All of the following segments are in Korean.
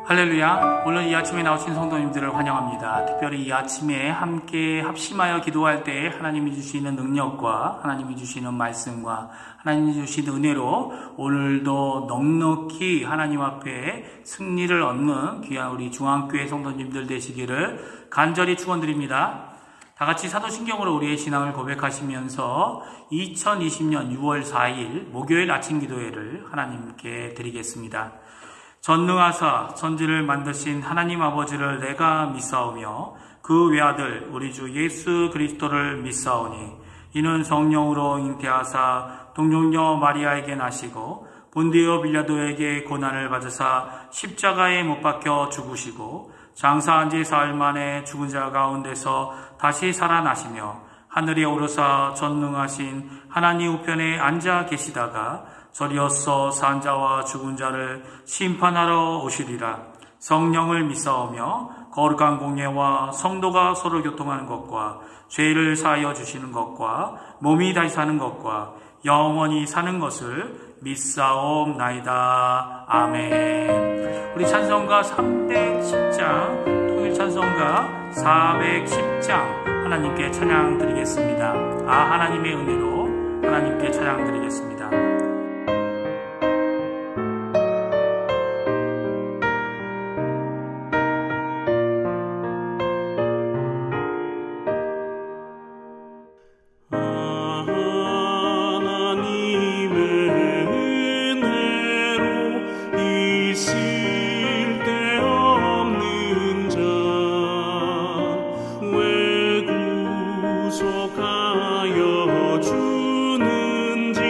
할렐루야. 오늘 이 아침에 나오신 성도님들을 환영합니다. 특별히 이 아침에 함께 합심하여 기도할 때 하나님이 주시는 능력과 하나님이 주시는 말씀과 하나님이 주시는 은혜로 오늘도 넉넉히 하나님 앞에 승리를 얻는 귀한 우리 중앙교회 성도님들 되시기를 간절히 축원드립니다. 다 같이 사도신경으로 우리의 신앙을 고백하시면서 2020년 6월 4일 목요일 아침 기도회를 하나님께 드리겠습니다. 전능하사 천지를 만드신 하나님 아버지를 내가 믿사오며 그 외아들 우리 주 예수 그리스도를 믿사오니 이는 성령으로 잉태하사 동정녀 마리아에게 나시고 본디오 빌라도에게 고난을 받으사 십자가에 못 박혀 죽으시고 장사한 지 사흘 만에 죽은 자 가운데서 다시 살아나시며 하늘에 오르사 전능하신 하나님 우편에 앉아 계시다가 저리어서 산 자와 죽은 자를 심판하러 오시리라. 성령을 믿사오며 거룩한 공예와 성도가 서로 교통하는 것과 죄를 사하여 주시는 것과 몸이 다시 사는 것과 영원히 사는 것을 믿사옵나이다. 아멘. 우리 찬송가 310장, 통일 찬송가 410장 하나님께 찬양 드리겠습니다. 하나님의 은혜로 하나님께 찬양 드리겠습니다. 구속하여 주는지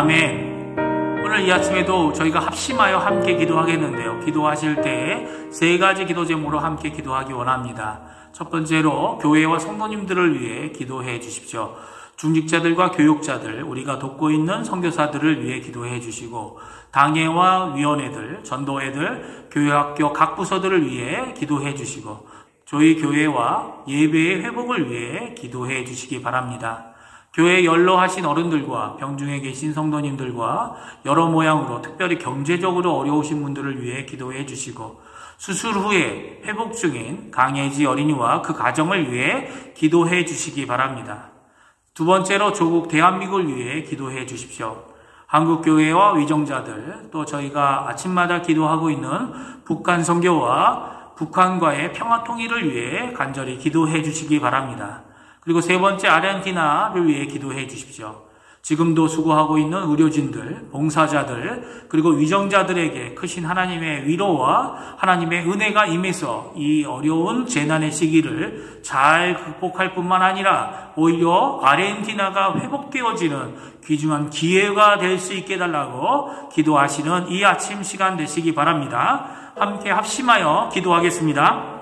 아멘. 오늘 이 아침에도 저희가 합심하여 함께 기도하겠는데요. 기도하실 때 세 가지 기도 제목으로 함께 기도하기 원합니다. 첫 번째로 교회와 성도님들을 위해 기도해 주십시오. 중직자들과 교육자들, 우리가 돕고 있는 선교사들을 위해 기도해 주시고, 당회와 위원회들, 전도회들, 교회학교 각 부서들을 위해 기도해 주시고, 저희 교회와 예배의 회복을 위해 기도해 주시기 바랍니다. 교회에 연로하신 어른들과 병중에 계신 성도님들과 여러 모양으로 특별히 경제적으로 어려우신 분들을 위해 기도해 주시고, 수술 후에 회복 중인 강혜지 어린이와 그 가정을 위해 기도해 주시기 바랍니다. 두 번째로 조국 대한민국을 위해 기도해 주십시오. 한국교회와 위정자들, 또 저희가 아침마다 기도하고 있는 북한 선교와 북한과의 평화 통일을 위해 간절히 기도해 주시기 바랍니다. 그리고 세 번째, 아르헨티나를 위해 기도해 주십시오. 지금도 수고하고 있는 의료진들, 봉사자들, 그리고 위정자들에게 크신 하나님의 위로와 하나님의 은혜가 임해서 이 어려운 재난의 시기를 잘 극복할 뿐만 아니라 오히려 아르헨티나가 회복되어지는 귀중한 기회가 될 수 있게 해달라고 기도하시는 이 아침 시간 되시기 바랍니다. 함께 합심하여 기도하겠습니다.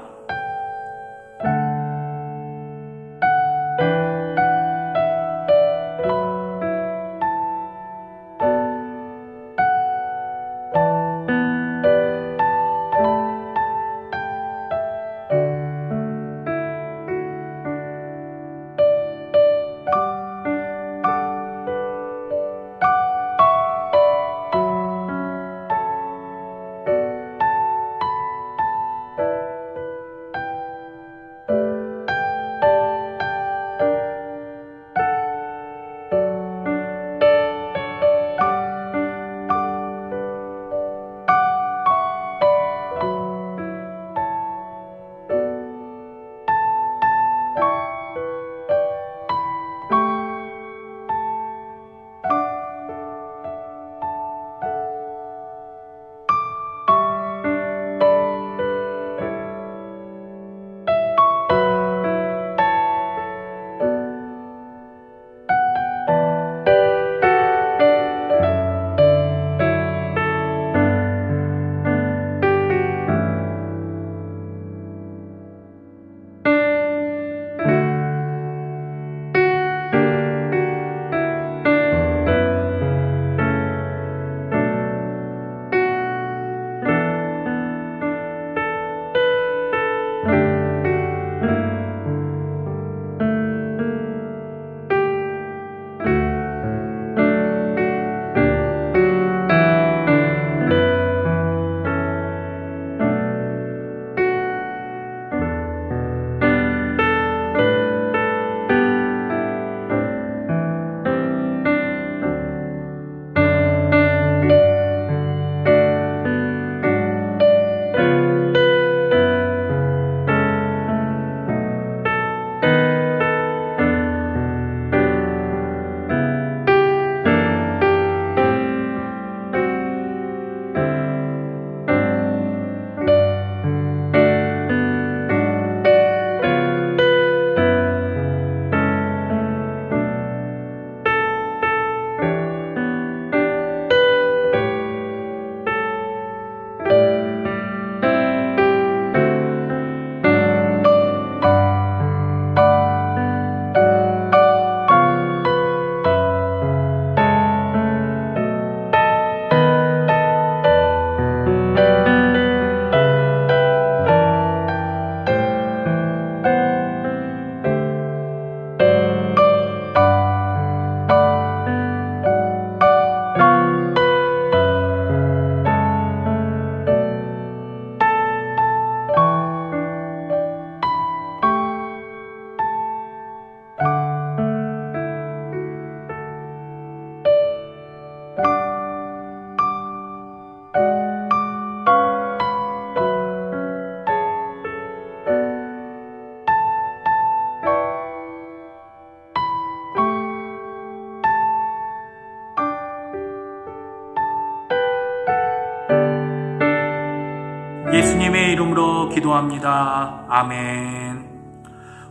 예수님의 이름으로 기도합니다. 아멘.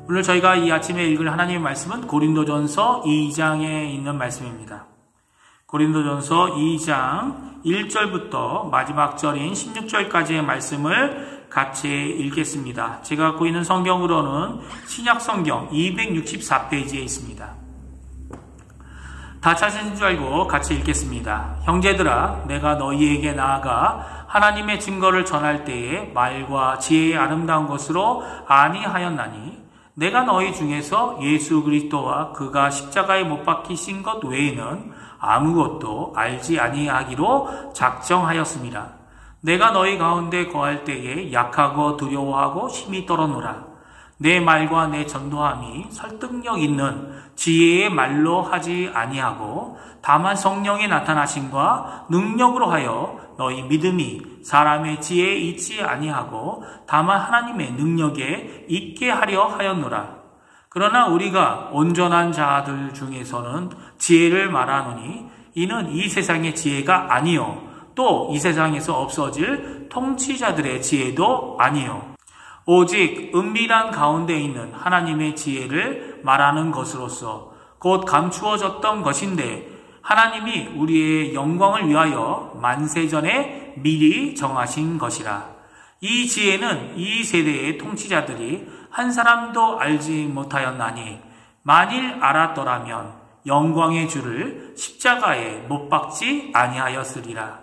오늘 저희가 이 아침에 읽을 하나님의 말씀은 고린도전서 2장에 있는 말씀입니다. 고린도전서 2장 1절부터 마지막 절인 16절까지의 말씀을 같이 읽겠습니다. 제가 갖고 있는 성경으로는 신약성경 264페이지에 있습니다. 다 찾으신 줄 알고 같이 읽겠습니다. 형제들아, 내가 너희에게 나아가 하나님의 증거를 전할 때에 말과 지혜의 아름다운 것으로 아니하였나니 내가 너희 중에서 예수 그리스도와 그가 십자가에 못 박히신 것 외에는 아무것도 알지 아니하기로 작정하였습니다. 내가 너희 가운데 거할 때에 약하고 두려워하고 심히 떨어노라. 내 말과 내 전도함이 설득력 있는 지혜의 말로 하지 아니하고 다만 성령의 나타나심과 능력으로 하여 너희 믿음이 사람의 지혜에 있지 아니하고 다만 하나님의 능력에 있게 하려 하였노라. 그러나 우리가 온전한 자들 중에서는 지혜를 말하노니 이는 이 세상의 지혜가 아니요 또 이 세상에서 없어질 통치자들의 지혜도 아니요 오직 은밀한 가운데 있는 하나님의 지혜를 말하는 것으로서 곧 감추어졌던 것인데 하나님이 우리의 영광을 위하여 만세전에 미리 정하신 것이라. 이 지혜는 이 세대의 통치자들이 한 사람도 알지 못하였나니 만일 알았더라면 영광의 주를 십자가에 못 박지 아니하였으리라.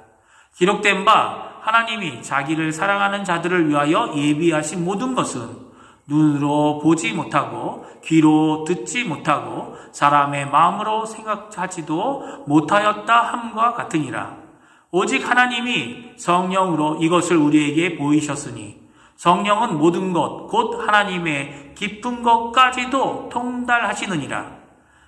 기록된 바 하나님이 자기를 사랑하는 자들을 위하여 예비하신 모든 것은 눈으로 보지 못하고 귀로 듣지 못하고 사람의 마음으로 생각하지도 못하였다 함과 같으니라. 오직 하나님이 성령으로 이것을 우리에게 보이셨으니 성령은 모든 것 곧 하나님의 깊은 것까지도 통달하시느니라.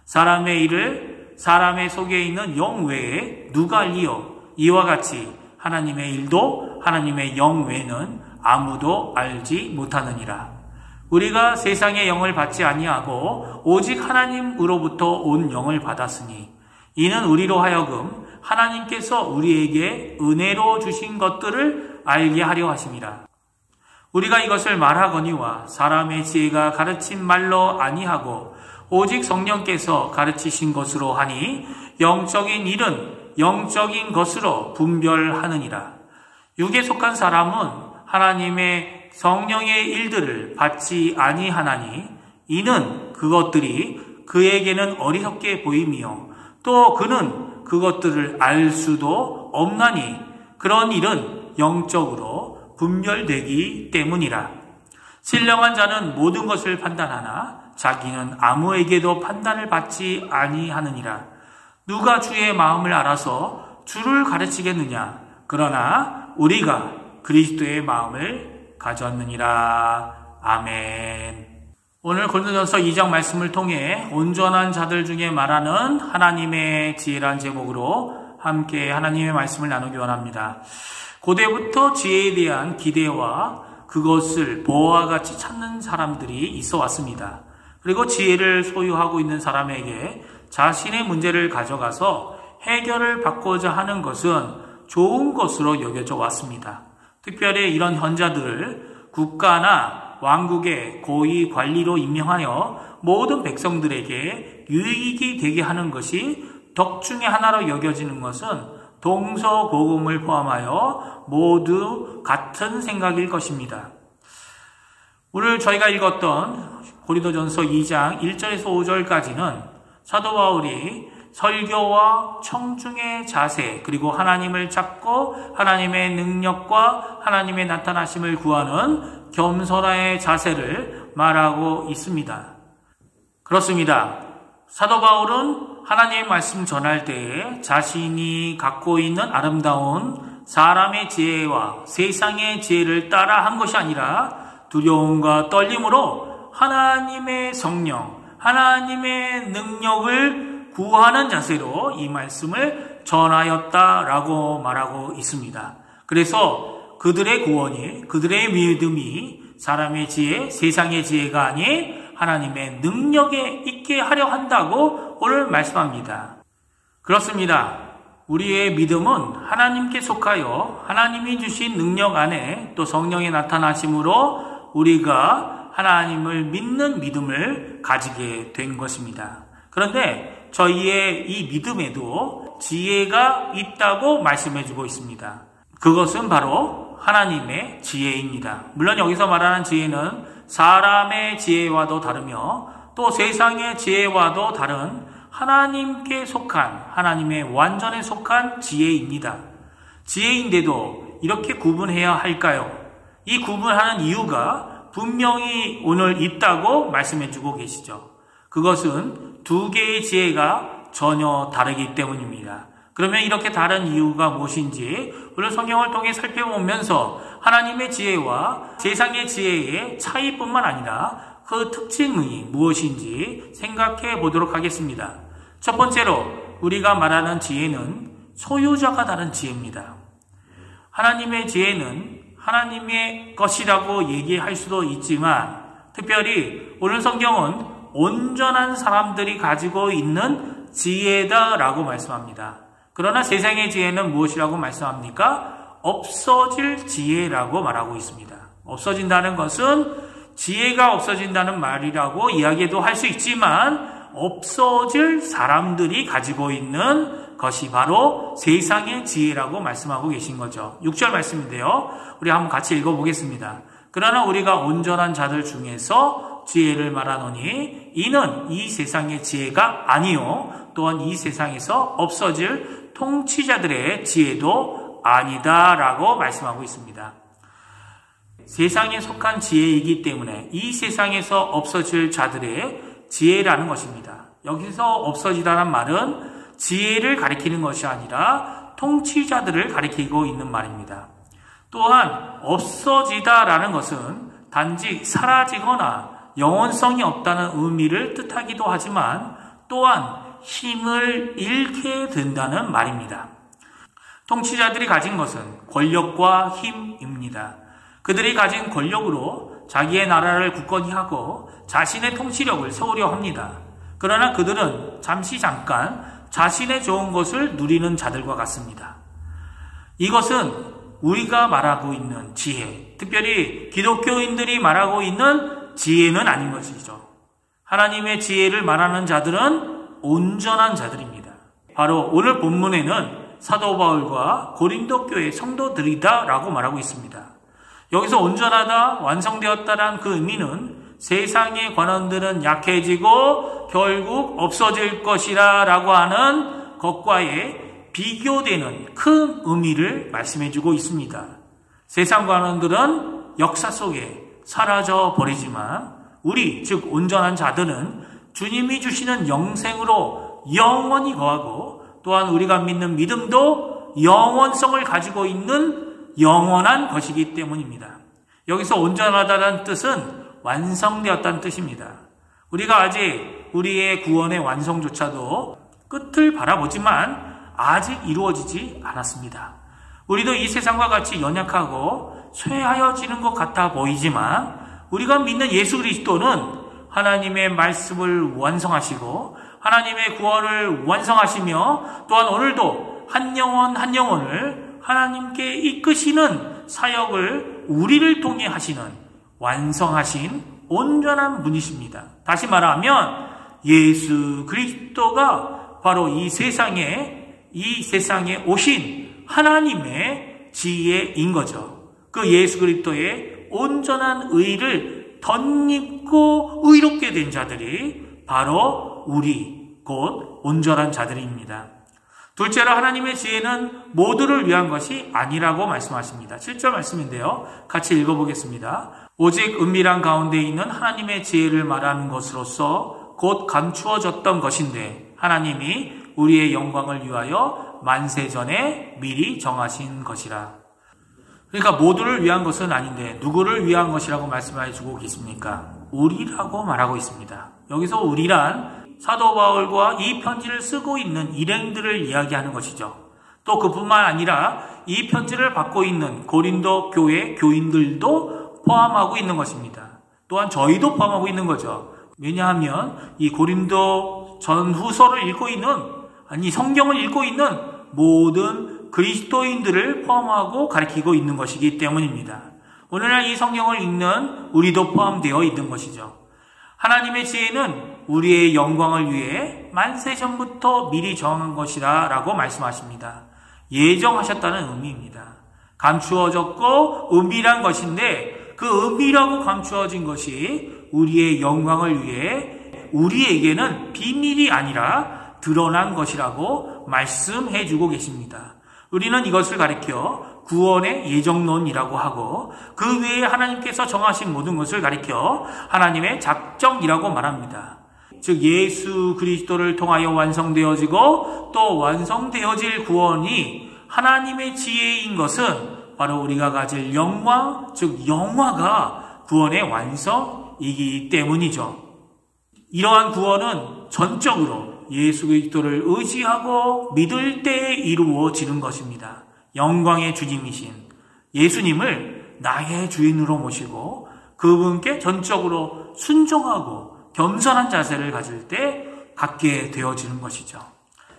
사람의 일을 사람의 속에 있는 영 외에 누가 알리요? 이와 같이 하나님의 일도 하나님의 영 외에는 아무도 알지 못하느니라. 우리가 세상의 영을 받지 아니하고 오직 하나님으로부터 온 영을 받았으니 이는 우리로 하여금 하나님께서 우리에게 은혜로 주신 것들을 알게 하려 하심이라. 우리가 이것을 말하거니와 사람의 지혜가 가르친 말로 아니하고 오직 성령께서 가르치신 것으로 하니 영적인 일은 영적인 것으로 분별하느니라. 육에 속한 사람은 하나님의 성령의 일들을 받지 아니하나니 이는 그것들이 그에게는 어리석게 보임이요 또 그는 그것들을 알 수도 없나니 그런 일은 영적으로 분별되기 때문이라. 신령한 자는 모든 것을 판단하나 자기는 아무에게도 판단을 받지 아니하느니라. 누가 주의 마음을 알아서 주를 가르치겠느냐? 그러나 우리가 그리스도의 마음을 가졌느니라. 아멘. 오늘 고린도전서 2장 말씀을 통해 온전한 자들 중에 말하는 하나님의 지혜란 제목으로 함께 하나님의 말씀을 나누기 원합니다. 고대부터 지혜에 대한 기대와 그것을 보화와 같이 찾는 사람들이 있어 왔습니다. 그리고 지혜를 소유하고 있는 사람에게 자신의 문제를 가져가서 해결을 받고자 하는 것은 좋은 것으로 여겨져 왔습니다. 특별히 이런 현자들을 국가나 왕국의 고위 관리로 임명하여 모든 백성들에게 유익이 되게 하는 것이 덕 중의 하나로 여겨지는 것은 동서고금을 포함하여 모두 같은 생각일 것입니다. 오늘 저희가 읽었던 고린도전서 2장 1절에서 5절까지는 사도 바울이 설교와 청중의 자세 그리고 하나님을 찾고 하나님의 능력과 하나님의 나타나심을 구하는 겸손의 자세를 말하고 있습니다. 그렇습니다. 사도 바울은 하나님의 말씀 전할 때에 자신이 갖고 있는 아름다운 사람의 지혜와 세상의 지혜를 따라 한 것이 아니라 두려움과 떨림으로 하나님의 성령, 하나님의 능력을 구하는 자세로 이 말씀을 전하였다라고 말하고 있습니다. 그래서 그들의 구원이, 그들의 믿음이 사람의 지혜, 세상의 지혜가 아닌 하나님의 능력에 있게 하려 한다고 오늘 말씀합니다. 그렇습니다. 우리의 믿음은 하나님께 속하여 하나님이 주신 능력 안에 또 성령의 나타나심으로 우리가 하나님을 믿는 믿음을 가지게 된 것입니다. 그런데 저희의 이 믿음에도 지혜가 있다고 말씀해주고 있습니다. 그것은 바로 하나님의 지혜입니다. 물론 여기서 말하는 지혜는 사람의 지혜와도 다르며 또 세상의 지혜와도 다른 하나님께 속한, 하나님의 완전에 속한 지혜입니다. 지혜인데도 이렇게 구분해야 할까요? 이 구분하는 이유가 분명히 오늘 있다고 말씀해주고 계시죠. 그것은 두 개의 지혜가 전혀 다르기 때문입니다. 그러면 이렇게 다른 이유가 무엇인지 오늘 성경을 통해 살펴보면서 하나님의 지혜와 세상의 지혜의 차이뿐만 아니라 그 특징이 무엇인지 생각해 보도록 하겠습니다. 첫 번째로 우리가 말하는 지혜는 소유자가 다른 지혜입니다. 하나님의 지혜는 하나님의 것이라고 얘기할 수도 있지만 특별히 오늘 성경은 온전한 사람들이 가지고 있는 지혜다라고 말씀합니다. 그러나 세상의 지혜는 무엇이라고 말씀합니까? 없어질 지혜라고 말하고 있습니다. 없어진다는 것은 지혜가 없어진다는 말이라고 이야기도 할 수 있지만 없어질 사람들이 가지고 있는 것이 바로 세상의 지혜라고 말씀하고 계신 거죠. 6절 말씀인데요. 우리 한번 같이 읽어보겠습니다. 그러나 우리가 온전한 자들 중에서 지혜를 말하노니 이는 이 세상의 지혜가 아니요 또한 이 세상에서 없어질 통치자들의 지혜도 아니다라고 말씀하고 있습니다. 세상에 속한 지혜이기 때문에 이 세상에서 없어질 자들의 지혜라는 것입니다. 여기서 없어지다는 말은 지혜를 가리키는 것이 아니라 통치자들을 가리키고 있는 말입니다. 또한 없어지다라는 것은 단지 사라지거나 영원성이 없다는 의미를 뜻하기도 하지만 또한 힘을 잃게 된다는 말입니다. 통치자들이 가진 것은 권력과 힘입니다. 그들이 가진 권력으로 자기의 나라를 굳건히 하고 자신의 통치력을 세우려 합니다. 그러나 그들은 잠깐 자신의 좋은 것을 누리는 자들과 같습니다. 이것은 우리가 말하고 있는 지혜, 특별히 기독교인들이 말하고 있는 지혜는 아닌 것이죠. 하나님의 지혜를 말하는 자들은 온전한 자들입니다. 바로 오늘 본문에는 사도 바울과 고린도 교회 성도들이다라고 말하고 있습니다. 여기서 온전하다, 완성되었다란 그 의미는 세상의 관원들은 약해지고 결국 없어질 것이라 라고 하는 것과의 비교되는 큰 의미를 말씀해주고 있습니다. 세상 관원들은 역사 속에 사라져 버리지만 우리, 즉 온전한 자들은 주님이 주시는 영생으로 영원히 거하고 또한 우리가 믿는 믿음도 영원성을 가지고 있는 영원한 것이기 때문입니다. 여기서 온전하다는 뜻은 완성되었다는 뜻입니다. 우리가 아직 우리의 구원의 완성조차도 끝을 바라보지만 아직 이루어지지 않았습니다. 우리도 이 세상과 같이 연약하고 쇠하여지는 것 같아 보이지만 우리가 믿는 예수 그리스도는 하나님의 말씀을 완성하시고 하나님의 구원을 완성하시며 또한 오늘도 한 영혼 한 영혼을 하나님께 이끄시는 사역을 우리를 통해 하시는 완성하신 온전한 분이십니다. 다시 말하면 예수 그리스도가 바로 이 세상에 오신 하나님의 지혜인 거죠. 그 예수 그리스도의 온전한 의를 덧입고 의롭게 된 자들이 바로 우리 곧 온전한 자들입니다. 둘째로 하나님의 지혜는 모두를 위한 것이 아니라고 말씀하십니다. 7절 말씀인데요. 같이 읽어보겠습니다. 오직 은밀한 가운데 있는 하나님의 지혜를 말하는 것으로서 곧 감추어졌던 것인데 하나님이 우리의 영광을 위하여 만세전에 미리 정하신 것이라. 그러니까 모두를 위한 것은 아닌데 누구를 위한 것이라고 말씀해 주고 계십니까? 우리라고 말하고 있습니다. 여기서 우리란 사도 바울과 이 편지를 쓰고 있는 일행들을 이야기하는 것이죠. 또 그뿐만 아니라 이 편지를 받고 있는 고린도 교회 교인들도 포함하고 있는 것입니다. 또한 저희도 포함하고 있는 거죠. 왜냐하면 이 고린도 전후서를 읽고 있는 성경을 읽고 있는 모든 그리스도인들을 포함하고 가리키고 있는 것이기 때문입니다. 오늘날 이 성경을 읽는 우리도 포함되어 있는 것이죠. 하나님의 지혜는 우리의 영광을 위해 만세 전부터 미리 정한 것이다 라고 말씀하십니다. 예정하셨다는 의미입니다. 감추어졌고 은밀한 것인데 그 은밀하고 감추어진 것이 우리의 영광을 위해 우리에게는 비밀이 아니라 드러난 것이라고 말씀해 주고 계십니다. 우리는 이것을 가리켜 구원의 예정론이라고 하고 그 외에 하나님께서 정하신 모든 것을 가리켜 하나님의 작정이라고 말합니다. 즉 예수 그리스도를 통하여 완성되어지고 또 완성되어질 구원이 하나님의 지혜인 것은 바로 우리가 가질 영광, 즉 영화가 구원의 완성이기 때문이죠. 이러한 구원은 전적으로 예수 그리스도를 의지하고 믿을 때 이루어지는 것입니다. 영광의 주님이신 예수님을 나의 주인으로 모시고 그분께 전적으로 순종하고 겸손한 자세를 가질 때 갖게 되어지는 것이죠.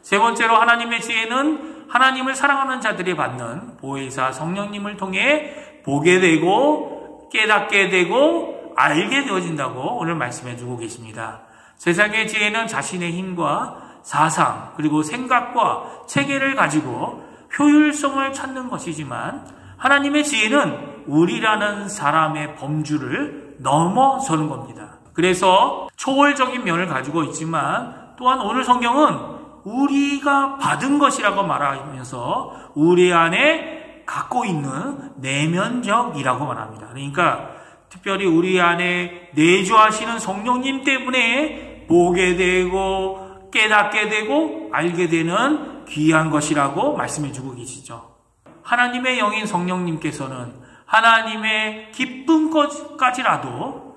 세 번째로 하나님의 지혜는 하나님을 사랑하는 자들이 받는 보혜사 성령님을 통해 보게 되고 깨닫게 되고 알게 되어진다고 오늘 말씀해 주고 계십니다. 세상의 지혜는 자신의 힘과 사상 그리고 생각과 체계를 가지고 효율성을 찾는 것이지만 하나님의 지혜는 우리라는 사람의 범주를 넘어서는 겁니다. 그래서 초월적인 면을 가지고 있지만 또한 오늘 성경은 우리가 받은 것이라고 말하면서 우리 안에 갖고 있는 내면적이라고 말합니다. 그러니까 특별히 우리 안에 내주하시는 성령님 때문에 보게 되고 깨닫게 되고 알게 되는 귀한 것이라고 말씀해 주고 계시죠. 하나님의 영인 성령님께서는 하나님의 기쁜 것까지라도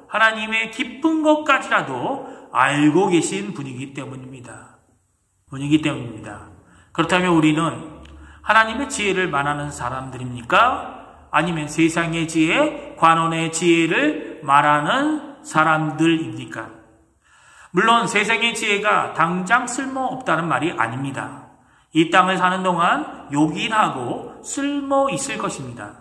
알고 계신 분이기 때문입니다. 그렇다면 우리는 하나님의 지혜를 말하는 사람들입니까? 아니면 세상의 지혜, 관원의 지혜를 말하는 사람들입니까? 물론 세상의 지혜가 당장 쓸모없다는 말이 아닙니다. 이 땅을 사는 동안 요긴하고 쓸모 있을 것입니다.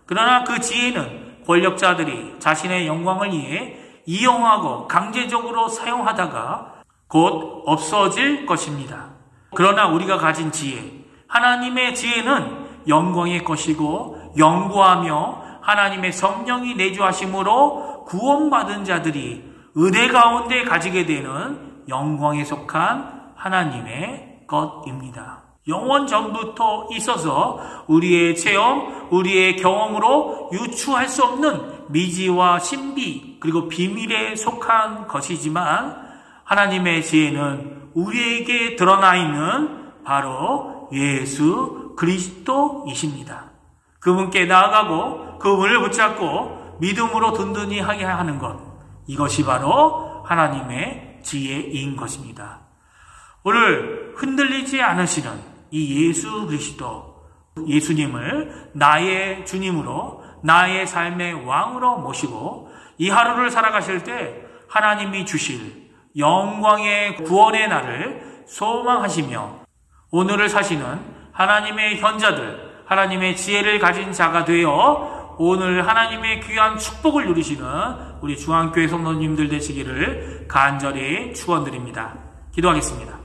그러나 그 지혜는 권력자들이 자신의 영광을 위해 이용하고 강제적으로 사용하다가 곧 없어질 것입니다. 그러나 우리가 가진 지혜, 하나님의 지혜는 영광의 것이고 영구하며 하나님의 성령이 내주하심으로 구원받은 자들이 은혜 가운데 가지게 되는 영광에 속한 하나님의 것입니다. 영원 전부터 있어서 우리의 체험, 우리의 경험으로 유추할 수 없는 미지와 신비 그리고 비밀에 속한 것이지만 하나님의 지혜는 우리에게 드러나 있는 바로 예수 그리스도이십니다. 그분께 나아가고 그분을 붙잡고 믿음으로 든든히 하게 하는 것, 이것이 바로 하나님의 지혜인 것입니다. 오늘 흔들리지 않으시는 이 예수 그리스도, 예수님을 나의 주님으로 나의 삶의 왕으로 모시고 이 하루를 살아가실 때 하나님이 주실 영광의 구원의 날을 소망하시며 오늘을 사시는 하나님의 현자들, 하나님의 지혜를 가진 자가 되어 오늘 하나님의 귀한 축복을 누리시는 우리 중앙교회 성도님들 되시기를 간절히 축원드립니다. 기도하겠습니다.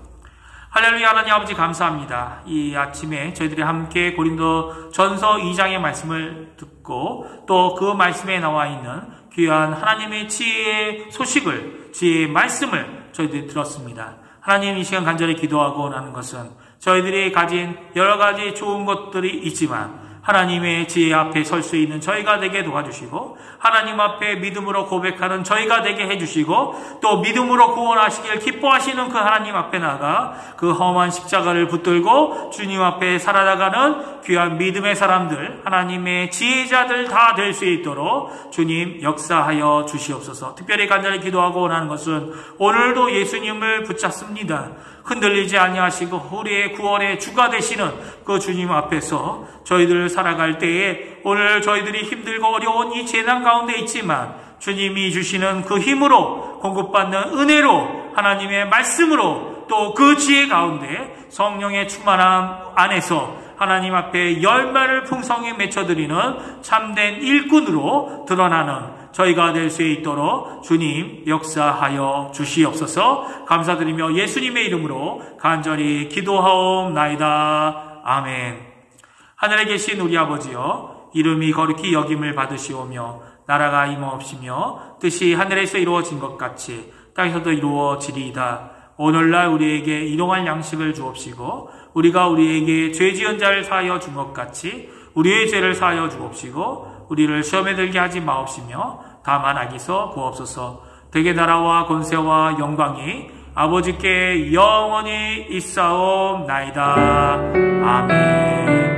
할렐루야. 하나님 아버지 감사합니다. 이 아침에 저희들이 함께 고린도전서 2장의 말씀을 듣고 또 그 말씀에 나와 있는 귀한 하나님의 지혜의 소식을, 지혜의 말씀을 저희들이 들었습니다. 하나님, 이 시간 간절히 기도하고 나는 것은 저희들이 가진 여러 가지 좋은 것들이 있지만 하나님의 지혜 앞에 설 수 있는 저희가 되게 도와주시고 하나님 앞에 믿음으로 고백하는 저희가 되게 해주시고 또 믿음으로 구원하시길 기뻐하시는 그 하나님 앞에 나가 그 험한 십자가를 붙들고 주님 앞에 살아나가는 귀한 믿음의 사람들, 하나님의 지혜자들 다 될 수 있도록 주님 역사하여 주시옵소서. 특별히 간절히 기도하고 원하는 것은 오늘도 예수님을 붙잡습니다. 흔들리지 아니하시고 우리의 구원의 주가 되시는 그 주님 앞에서 저희들 살아갈 때에 오늘 저희들이 힘들고 어려운 이 재난 가운데 있지만 주님이 주시는 그 힘으로 공급받는 은혜로 하나님의 말씀으로 또 그 지혜 가운데 성령의 충만함 안에서 하나님 앞에 열매를 풍성히 맺혀드리는 참된 일꾼으로 드러나는 저희가 될 수 있도록 주님 역사하여 주시옵소서. 감사드리며 예수님의 이름으로 간절히 기도하옵나이다. 아멘. 하늘에 계신 우리 아버지여, 이름이 거룩히 여김을 받으시오며 나라가 임하옵시며 뜻이 하늘에서 이루어진 것 같이 땅에서도 이루어지리이다. 오늘날 우리에게 일용할 양식을 주옵시고 우리가 우리에게 죄 지은 자를 사하여 준 것 같이 우리의 죄를 사하여 주옵시고 우리를 시험에 들게 하지 마옵시며 다만 악에서 구하옵소서. 대개 나라와 권세와 영광이 아버지께 영원히 있사옵나이다. 아멘.